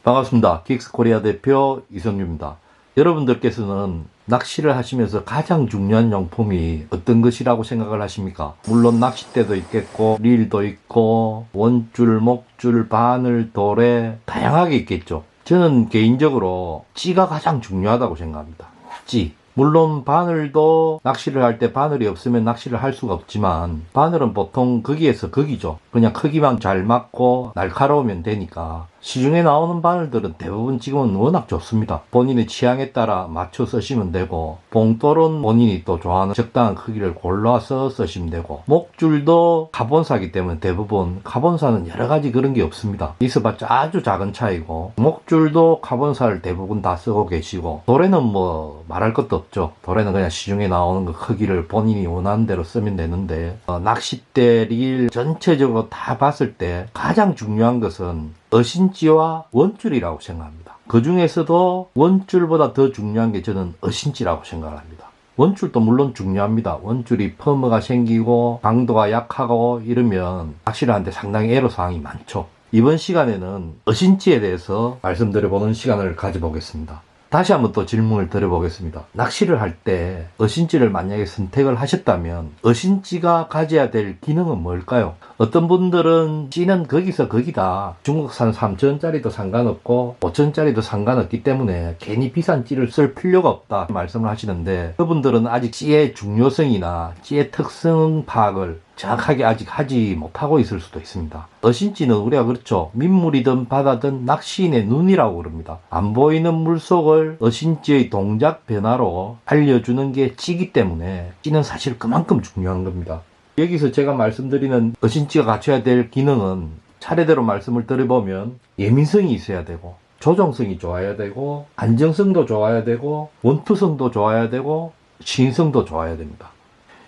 반갑습니다. 긱스코리아 대표 이성규입니다. 여러분들께서는 낚시를 하시면서 가장 중요한 용품이 어떤 것이라고 생각을 하십니까? 물론 낚싯대도 있겠고 릴도 있고 원줄, 목줄, 바늘, 도래 다양하게 있겠죠. 저는 개인적으로 찌가 가장 중요하다고 생각합니다. 찌. 물론 바늘도 낚시를 할 때 바늘이 없으면 낚시를 할 수가 없지만 바늘은 보통 거기에서 거기죠. 그냥 크기만 잘 맞고 날카로우면 되니까 시중에 나오는 바늘들은 대부분 지금은 워낙 좋습니다. 본인의 취향에 따라 맞춰 쓰시면 되고 봉돌은 본인이 또 좋아하는 적당한 크기를 골라서 쓰시면 되고 목줄도 카본사기 때문에 대부분 카본사는 여러가지 그런 게 없습니다. 있어봤자 아주 작은 차이고 목줄도 카본사를 대부분 다 쓰고 계시고 도래는 뭐 말할 것도 없죠. 도래는 그냥 시중에 나오는 그 크기를 본인이 원하는 대로 쓰면 되는데 낚싯대, 릴 전체적으로 다 봤을 때 가장 중요한 것은 어신지와 원줄이라고 생각합니다. 그 중에서도 원줄보다 더 중요한 게 저는 어신지라고 생각을 합니다. 원줄도 물론 중요합니다. 원줄이 펌어가 생기고 강도가 약하고 이러면 낚시를 하는데 상당히 애로사항이 많죠. 이번 시간에는 어신지에 대해서 말씀드려보는 시간을 가져보겠습니다. 다시 한번 또 질문을 드려보겠습니다. 낚시를 할 때 어신지를 만약에 선택을 하셨다면 어신지가 가져야 될 기능은 뭘까요? 어떤 분들은 찌는 거기서 거기다. 중국산 3,000원짜리도 상관없고 5,000원짜리도 상관없기 때문에 괜히 비싼 찌를 쓸 필요가 없다 말씀을 하시는데 그분들은 아직 찌의 중요성이나 찌의 특성 파악을 정확하게 아직 하지 못하고 있을 수도 있습니다. 어신지는 우리가 그렇죠. 민물이든 바다든 낚시인의 눈이라고 그럽니다. 안 보이는 물속을 어신지의 동작 변화로 알려주는 게 찌기 때문에 찌는 사실 그만큼 중요한 겁니다. 여기서 제가 말씀드리는 어신지가 갖춰야 될 기능은 차례대로 말씀을 드려보면 예민성이 있어야 되고 조정성이 좋아야 되고 안정성도 좋아야 되고 원투성도 좋아야 되고 신성도 좋아야 됩니다.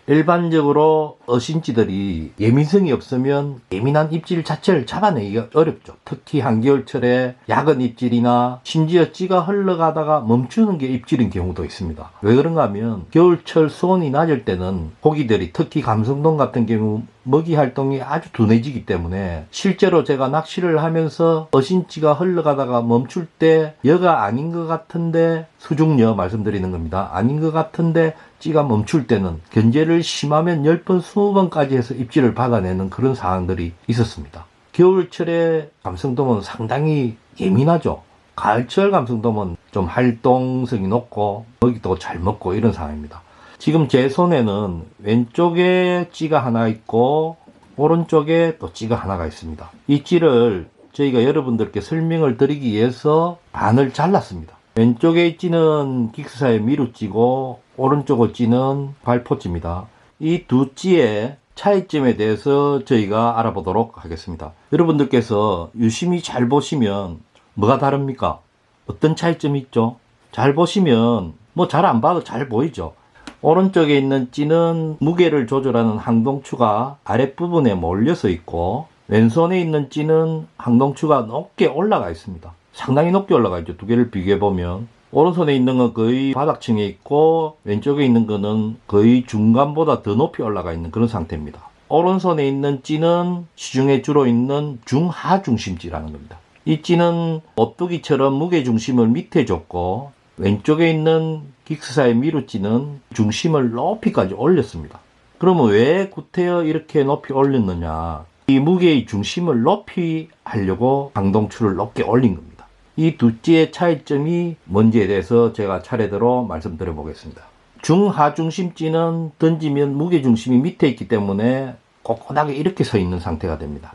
일반적으로 어신지들이 예민성이 없으면 예민한 입질 자체를 잡아내기가 어렵죠. 특히 한겨울철에 약은 입질이나 심지어 찌가 흘러가다가 멈추는 게 입질인 경우도 있습니다. 왜 그런가 하면 겨울철 수온이 낮을 때는 고기들이 특히 감성돔 같은 경우 먹이 활동이 아주 둔해지기 때문에 실제로 제가 낚시를 하면서 어신지가 흘러가다가 멈출 때 여가 아닌 것 같은데 수중여 말씀드리는 겁니다. 아닌 것 같은데 찌가 멈출 때는 견제를 심하면 10번, 20번까지 해서 입질을 받아내는 그런 상황들이 있었습니다. 겨울철에 감성돔은 상당히 예민하죠. 가을철 감성돔은 좀 활동성이 높고 먹이도 잘 먹고 이런 상황입니다. 지금 제 손에는 왼쪽에 찌가 하나 있고 오른쪽에 또 찌가 하나가 있습니다. 이 찌를 저희가 여러분들께 설명을 드리기 위해서 반을 잘랐습니다. 왼쪽에 찌는 긱스사의 미루찌고 오른쪽의 찌는 발포찌입니다. 이 두 찌의 차이점에 대해서 저희가 알아보도록 하겠습니다. 여러분들께서 유심히 잘 보시면 뭐가 다릅니까? 어떤 차이점이 있죠? 잘 보시면 뭐 잘 안 봐도 잘 보이죠? 오른쪽에 있는 찌는 무게를 조절하는 항동추가 아랫부분에 몰려서 있고 왼손에 있는 찌는 항동추가 높게 올라가 있습니다. 상당히 높게 올라가 있죠. 두 개를 비교해 보면 오른손에 있는 건 거의 바닥층에 있고 왼쪽에 있는 거는 거의 중간보다 더 높이 올라가 있는 그런 상태입니다. 오른손에 있는 찌는 시중에 주로 있는 중하중심찌라는 겁니다. 이 찌는 오뚜기처럼 무게중심을 밑에 줬고 왼쪽에 있는 긱스사의 미루찌는 중심을 높이까지 올렸습니다. 그러면 왜 구태여 이렇게 높이 올렸느냐? 이 무게의 중심을 높이 하려고 항동추를 높게 올린 겁니다. 이 두 찌의 차이점이 뭔지에 대해서 제가 차례대로 말씀드려 보겠습니다. 중하중심찌는 던지면 무게중심이 밑에 있기 때문에 꼿꼿하게 이렇게 서 있는 상태가 됩니다.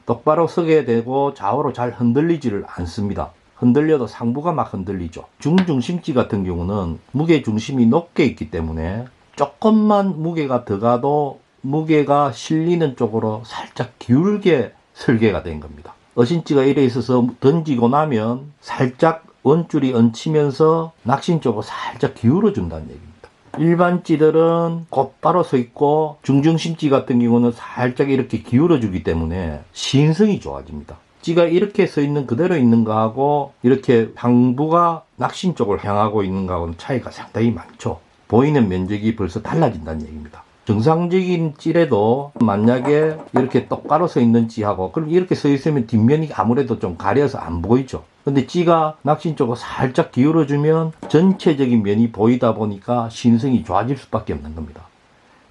똑바로 서게 되고 좌우로 잘 흔들리지를 않습니다. 흔들려도 상부가 막 흔들리죠. 중중심찌 같은 경우는 무게중심이 높게 있기 때문에 조금만 무게가 더 가도 무게가 실리는 쪽으로 살짝 기울게 설계가 된 겁니다. 어신지가 이래 있어서 던지고 나면 살짝 원줄이 얹히면서 낚신 쪽으로 살짝 기울어 준다는 얘기입니다. 일반 찌들은 곧바로 서 있고 중중심찌 같은 경우는 살짝 이렇게 기울어 주기 때문에 신성이 좋아집니다. 찌가 이렇게 서 있는 그대로 있는 거하고 이렇게 항부가 낚신 쪽을 향하고 있는 거하고는 차이가 상당히 많죠. 보이는 면적이 벌써 달라진다는 얘기입니다. 정상적인 찌레도 만약에 이렇게 똑바로 서 있는 찌하고 그럼 이렇게 서 있으면 뒷면이 아무래도 좀 가려서 안 보이죠. 근데 찌가 낚시 쪽으로 살짝 기울어주면 전체적인 면이 보이다 보니까 신성이 좋아질 수밖에 없는 겁니다.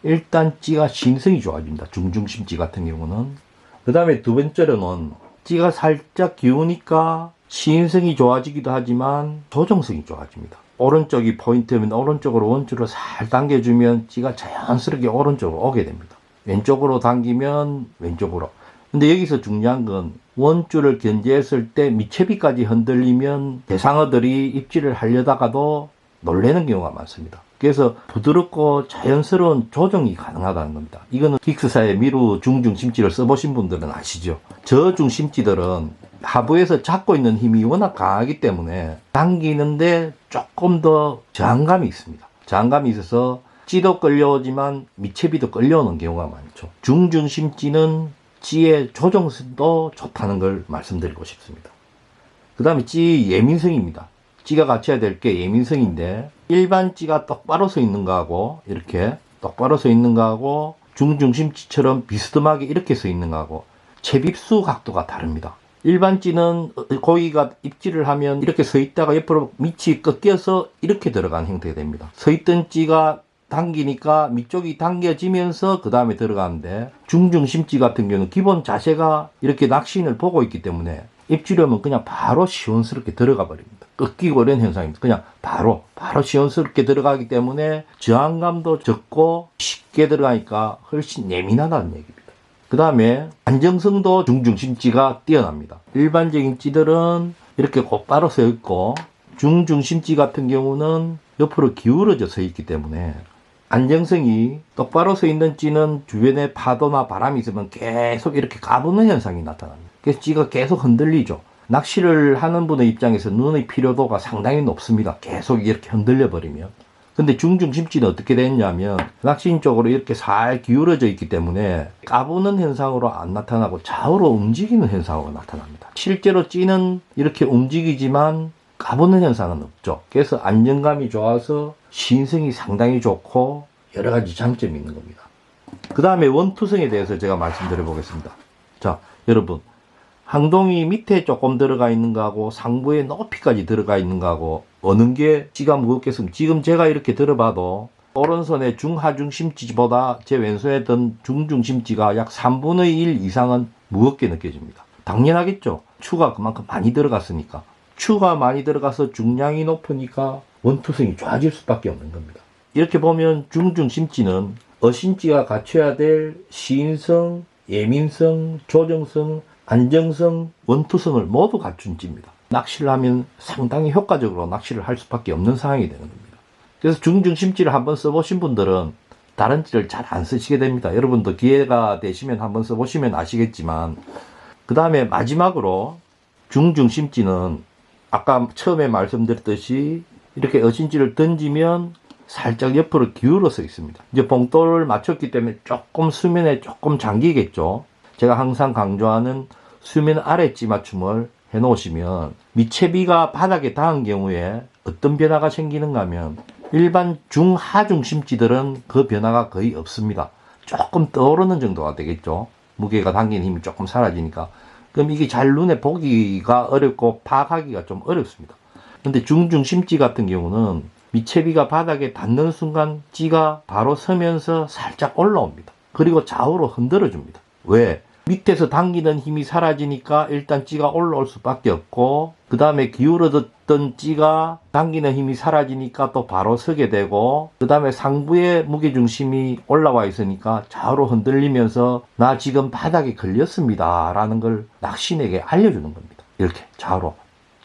일단 찌가 신성이 좋아집니다. 중중심찌 같은 경우는. 그 다음에 두 번째로는 찌가 살짝 기우니까 신성이 좋아지기도 하지만 조정성이 좋아집니다. 오른쪽이 포인트면 오른쪽으로 원줄을 살 당겨주면 찌가 자연스럽게 오른쪽으로 오게 됩니다. 왼쪽으로 당기면 왼쪽으로. 근데 여기서 중요한 건 원줄을 견제했을 때 밑채비까지 흔들리면 대상어들이 입질을 하려다가도 놀라는 경우가 많습니다. 그래서 부드럽고 자연스러운 조정이 가능하다는 겁니다. 이거는 긱스사의 미루 중중심찌를 써보신 분들은 아시죠? 저중심찌들은 하부에서 잡고 있는 힘이 워낙 강하기 때문에 당기는데 조금 더 저항감이 있습니다. 저항감이 있어서 찌도 끌려오지만 밑채비도 끌려오는 경우가 많죠. 중중심찌는 찌의 조정성도 좋다는 걸 말씀드리고 싶습니다. 그 다음에 찌 예민성입니다. 찌가 갖춰야 될 게 예민성인데 일반 찌가 똑바로 서 있는 거하고 이렇게 똑바로 서 있는 거하고 중중심찌처럼 비스듬하게 이렇게 서 있는 거하고 채빗수 각도가 다릅니다. 일반 찌는 고기가 입질을 하면 이렇게 서 있다가 옆으로 밑이 꺾여서 이렇게 들어가는 형태가 됩니다. 서 있던 찌가 당기니까 밑쪽이 당겨지면서 그 다음에 들어가는데 중중심찌 같은 경우는 기본 자세가 이렇게 낚시인을 보고 있기 때문에 입질하면 그냥 바로 시원스럽게 들어가 버립니다. 꺾이고 이런 현상입니다. 그냥 바로 시원스럽게 들어가기 때문에 저항감도 적고 쉽게 들어가니까 훨씬 예민하다는 얘기입니다. 그 다음에 안정성도 중중심찌가 뛰어납니다. 일반적인 찌들은 이렇게 곧바로 서 있고 중중심찌 같은 경우는 옆으로 기울어져 서 있기 때문에 안정성이 똑바로 서 있는 찌는 주변에 파도나 바람이 있으면 계속 이렇게 까부는 현상이 나타납니다. 그래서 찌가 계속 흔들리죠. 낚시를 하는 분의 입장에서 눈의 피로도가 상당히 높습니다. 계속 이렇게 흔들려 버리면. 근데 중중심찌는 어떻게 됐냐면 낚시인 쪽으로 이렇게 살 기울어져 있기 때문에 까부는 현상으로 안 나타나고 좌우로 움직이는 현상으로 나타납니다. 실제로 찌는 이렇게 움직이지만 까부는 현상은 없죠. 그래서 안정감이 좋아서 신성이 상당히 좋고 여러 가지 장점이 있는 겁니다. 그 다음에 원투성에 대해서 제가 말씀드려 보겠습니다. 자, 여러분, 항동이 밑에 조금 들어가 있는 거하고 상부에 높이까지 들어가 있는 거하고 어느 게 찌가 무겁겠습니까? 지금 제가 이렇게 들어봐도 오른손의 중하중심찌보다 제 왼손에 든 중중심찌가 약 3분의 1 이상은 무겁게 느껴집니다. 당연하겠죠. 추가 그만큼 많이 들어갔으니까. 추가 많이 들어가서 중량이 높으니까 원투성이 좋아질 수밖에 없는 겁니다. 이렇게 보면 중중심찌는 어신찌가 갖춰야 될 시인성, 예민성, 조정성, 안정성, 원투성을 모두 갖춘 찌입니다. 낚시를 하면 상당히 효과적으로 낚시를 할 수밖에 없는 상황이 되는 겁니다. 그래서 중중심찌를 한번 써보신 분들은 다른 찌를 잘 안 쓰시게 됩니다. 여러분도 기회가 되시면 한번 써보시면 아시겠지만 그 다음에 마지막으로 중중심찌는 아까 처음에 말씀드렸듯이 이렇게 어신찌를 던지면 살짝 옆으로 기울어서 있습니다. 이제 봉돌을 맞췄기 때문에 조금 수면에 조금 잠기겠죠. 제가 항상 강조하는 수면 아래 찌 맞춤을 해 놓으시면 밑채비가 바닥에 닿은 경우에 어떤 변화가 생기는가 하면 일반 중하중심찌들은 그 변화가 거의 없습니다. 조금 떠오르는 정도가 되겠죠. 무게가 당기는 힘이 조금 사라지니까. 그럼 이게 잘 눈에 보기가 어렵고 파악하기가 좀 어렵습니다. 근데 중중심찌 같은 경우는 밑채비가 바닥에 닿는 순간 찌가 바로 서면서 살짝 올라옵니다. 그리고 좌우로 흔들어 줍니다. 왜? 밑에서 당기는 힘이 사라지니까 일단 찌가 올라올 수밖에 없고 그 다음에 기울어졌던 찌가 당기는 힘이 사라지니까 또 바로 서게 되고 그 다음에 상부에 무게중심이 올라와 있으니까 좌우로 흔들리면서 나 지금 바닥에 걸렸습니다 라는 걸 낚시인에게 알려주는 겁니다. 이렇게 좌우로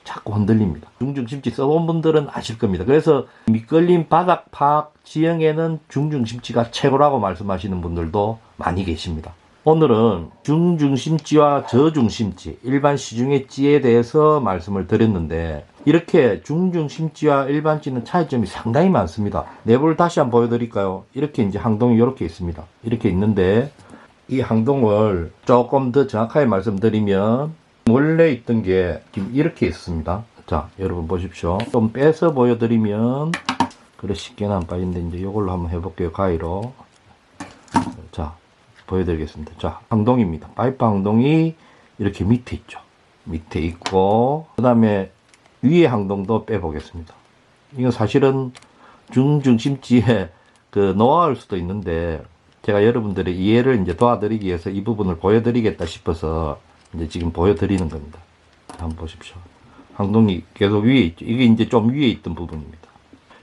자꾸 흔들립니다. 중중심찌 써본 분들은 아실 겁니다. 그래서 미끌림 바닥 파악 지형에는 중중심찌가 최고라고 말씀하시는 분들도 많이 계십니다. 오늘은 중중심찌와 저중심찌, 일반 시중의 찌에 대해서 말씀을 드렸는데 이렇게 중중심찌와 일반 찌는 차이점이 상당히 많습니다. 내부를 다시 한번 보여드릴까요? 이렇게 이제 항동이 이렇게 있습니다. 이렇게 있는데 이 항동을 조금 더 정확하게 말씀드리면 원래 있던 게 지금 이렇게 있습니다. 자, 여러분 보십시오. 좀 빼서 보여드리면 그래 쉽게는 안 빠진데 이제 이걸로 한번 해볼게요. 가위로. 자, 보여드리겠습니다. 자, 항동입니다. 파이프 항동이 이렇게 밑에 있죠. 밑에 있고, 그 다음에 위에 항동도 빼보겠습니다. 이건 사실은 중중심지에 놓아올 수도 있는데, 제가 여러분들의 이해를 이제 도와드리기 위해서 이 부분을 보여드리겠다 싶어서 이제 지금 보여드리는 겁니다. 한번 보십시오. 항동이 계속 위에 있죠. 이게 이제 좀 위에 있던 부분입니다.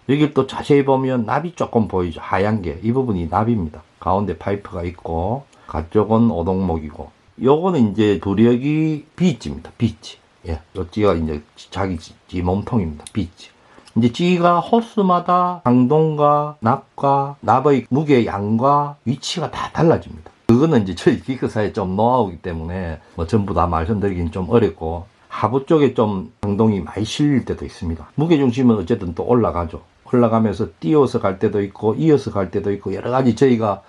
여기를 또 자세히 보면 납이 조금 보이죠. 하얀 게. 이 부분이 납입니다. 가운데 파이프가 있고, 가쪽은 오동목이고, 요거는 이제 부력이 B지입니다. B지. 예. 요 찌가 이제 자기 찌 몸통입니다. B지. 이제 찌가 호스마다 항동과 납과 납의 무게 양과 위치가 다 달라집니다. 그거는 이제 저희 기크사에 좀 노하우기 때문에 뭐 전부 다 말씀드리긴 좀 어렵고, 하부 쪽에 좀 항동이 많이 실릴 때도 있습니다. 무게중심은 어쨌든 또 올라가죠. 올라가면서 띄어서 갈 때도 있고 이어서 갈 때도 있고 여러 가지 저희가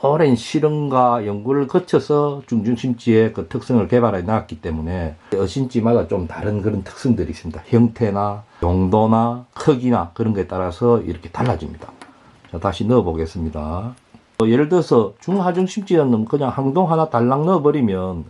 오랜 실험과 연구를 거쳐서 중중심지의 그 특성을 개발해 놨기 때문에 어신지마다 좀 다른 그런 특성들이 있습니다. 형태나 용도나 크기나 그런 거에 따라서 이렇게 달라집니다. 자, 다시 넣어 보겠습니다. 예를 들어서 중하중심지는 그냥 항동 하나 달랑 넣어버리면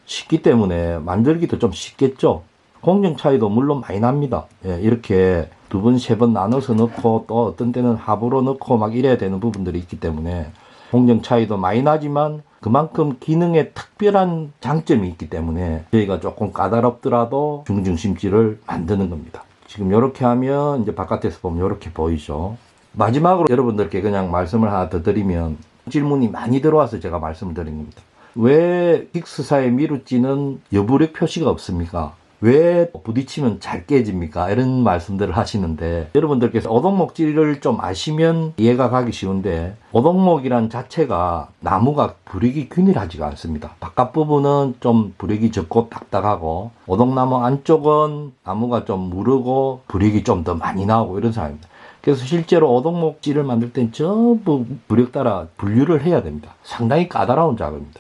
쉽기 때문에 만들기도 좀 쉽겠죠. 공정 차이도 물론 많이 납니다. 예, 이렇게 두 번, 세 번 나눠서 넣고 또 어떤 때는 합으로 넣고 막 이래야 되는 부분들이 있기 때문에 공정 차이도 많이 나지만 그만큼 기능에 특별한 장점이 있기 때문에 저희가 조금 까다롭더라도 중중심지를 만드는 겁니다. 지금 이렇게 하면 이제 바깥에서 보면 이렇게 보이죠. 마지막으로 여러분들께 그냥 말씀을 하나 더 드리면 질문이 많이 들어와서 제가 말씀을 드린 겁니다. 왜 긱스사의 미루찌는 여부력 표시가 없습니까? 왜 부딪히면 잘 깨집니까? 이런 말씀들을 하시는데 여러분들께서 오동목질을 좀 아시면 이해가 가기 쉬운데 오동목이란 자체가 나무가 부력이 균일하지가 않습니다. 바깥 부분은 좀 부력이 적고 딱딱하고 오동나무 안쪽은 나무가 좀 무르고 부력이 좀 더 많이 나오고 이런 상황입니다. 그래서 실제로 오동목질을 만들 땐 전부 부력 따라 분류를 해야 됩니다. 상당히 까다로운 작업입니다.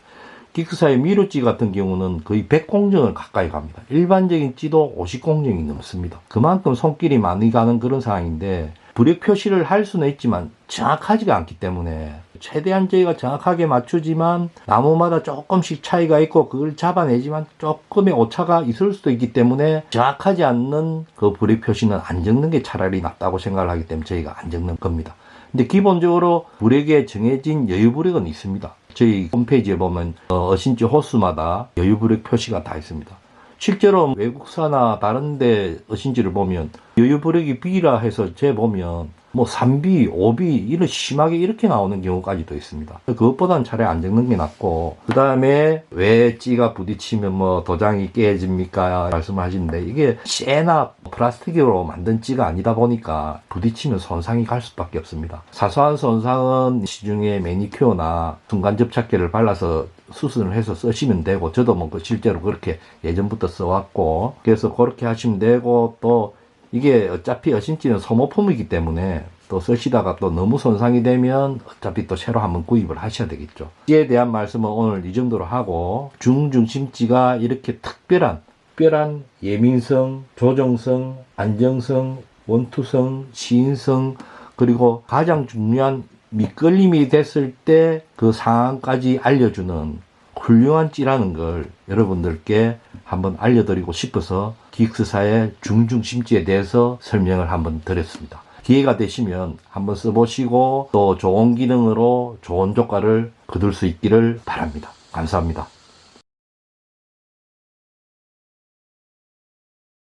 긱스사의 미루찌 같은 경우는 거의 100공정을 가까이 갑니다. 일반적인 찌도 50공정이 넘습니다. 그만큼 손길이 많이 가는 그런 상황인데 부력 표시를 할 수는 있지만 정확하지가 않기 때문에 최대한 저희가 정확하게 맞추지만 나무마다 조금씩 차이가 있고 그걸 잡아내지만 조금의 오차가 있을 수도 있기 때문에 정확하지 않는 그 부력 표시는 안 적는 게 차라리 낫다고 생각을 하기 때문에 저희가 안 적는 겁니다. 근데 기본적으로 부력에 정해진 여유부력은 있습니다. 저희 홈페이지에 보면 어신지 호수마다 여유부력 표시가 다 있습니다. 실제로 외국사나 다른데 어신지를 보면 여유부력이 B라 해서 재보면 뭐 3B, 5B 이런 심하게 이렇게 나오는 경우까지도 있습니다. 그것보다는 차라리 안 적는 게 낫고 그 다음에 왜 찌가 부딪히면 뭐 도장이 깨집니까 말씀을 하시는데 이게 쇠나 플라스틱으로 만든 찌가 아니다 보니까 부딪히면 손상이 갈 수밖에 없습니다. 사소한 손상은 시중에 매니큐어나 순간접착제를 발라서 수술을 해서 쓰시면 되고 저도 뭐 실제로 그렇게 예전부터 써왔고 그래서 그렇게 하시면 되고 또 이게 어차피 어신지는 소모품이기 때문에 또 쓰시다가 또 너무 손상이 되면 어차피 또 새로 한번 구입을 하셔야 되겠죠. 찌에 대한 말씀은 오늘 이 정도로 하고 중중심지가 이렇게 특별한 예민성, 조정성, 안정성, 원투성, 시인성 그리고 가장 중요한 밑걸림이 됐을 때 그 상황까지 알려주는 훌륭한 찌라는 걸 여러분들께 한번 알려드리고 싶어서 긱스사의 중중심지에 대해서 설명을 한번 드렸습니다. 기회가 되시면 한번 써보시고 또 좋은 기능으로 좋은 효과를 거둘 수 있기를 바랍니다. 감사합니다.